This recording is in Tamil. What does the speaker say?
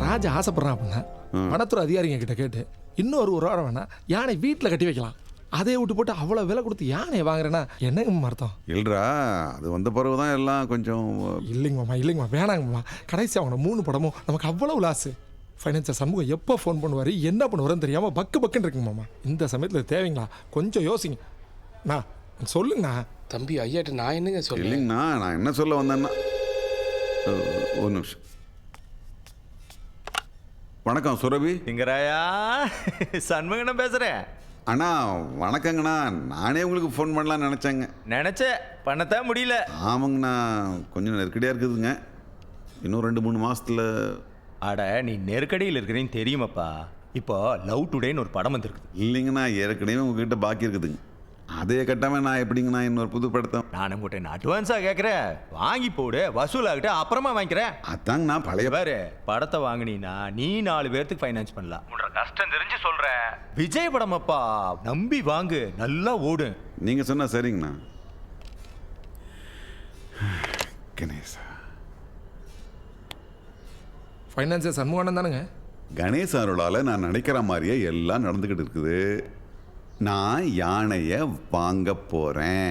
ராஜா ஆசைப்படுறான் அப்படின்னா வனத்துறை அதிகாரிங்க கிட்ட கேட்டு இன்னொரு ஒரு வாரம் வேணா யானை வீட்டில் கட்டி வைக்கலாம். அதே விட்டு போட்டு அவ்வளோ விலை கொடுத்து யானையை வாங்குறேன்னா என்னங்க அர்த்தம்? இல்லைடா, அது வந்த பிறகு தான் எல்லாம் கொஞ்சம். இல்லைங்கம்மா வேணாங்கம்மா. கடைசி அவனை 3 படமும் நமக்கு அவ்வளவு லாஸு. ஃபைனான்சியர் சண்முகம் எப்போ ஃபோன் பண்ணுவார் என்ன பண்ணுவாருன்னு தெரியாமல் பக்குன்னு இருக்குங்கம்மா. இந்த சமயத்தில் தேவைங்களா? கொஞ்சம் யோசிங்க. சொல்லுங்கண்ணா. தம்பி ஐயாட்ட நான் என்னங்க சொல்ல? இல்லைங்கண்ணா, நான் என்ன சொல்ல வந்தேன்னா, ஒரு நிமிஷம். வணக்கம் சுரபி. திங்கராயா, சண்முகண்ணா பேசுகிறேன். அண்ணா வணக்கங்கண்ணா. நானே உங்களுக்கு ஃபோன் பண்ணலான்னு நினச்சேங்க. நினச்சேன், பண்ணத்தான் முடியல. ஆமாங்கண்ணா, கொஞ்சம் நெருக்கடியாக இருக்குதுங்க. இன்னும் 2-3 மாதத்தில். அட, நீ நெருக்கடியில் இருக்கிறேன்னு தெரியுமாப்பா. இப்போ லவ் டுடேன்னு ஒரு படம் வந்துருக்குது. இல்லைங்கண்ணா, ஏற்கனவே உங்ககிட்ட பாக்கி இருக்குதுங்க. அதே கட்டாமல் நான் எப்படிங்கண்ணா இன்னொரு புது படத்தை? நான் உங்கள்கிட்ட அட்வான்ஸாக கேட்குறேன், வாங்கி போடு, வசூலாகிட்டு அப்புறமா வாங்கிக்கிறேன். அதாங்க நான் பழைய பாரு, படத்தை வாங்கினீன்னா நீ 4 பேர்த்துக்கு ஃபைனான்ஸ் பண்ணலாம். உன்னோட கஷ்டம் தெரிஞ்சு சொல்கிறேன். விஜய் படமாப்பா, நம்பி வாங்கு, நல்லா ஓடும். நீங்கள் சொன்னால் சரிங்கண்ணா. கணேசா. ஃபைனான்சியர் சண்முகம் தானுங்க? கணேச அருளால் நான் நினைக்கிற மாதிரியே எல்லாம் நடந்துக்கிட்டு இருக்குது. நான் யானையை வாங்க போகிறேன்.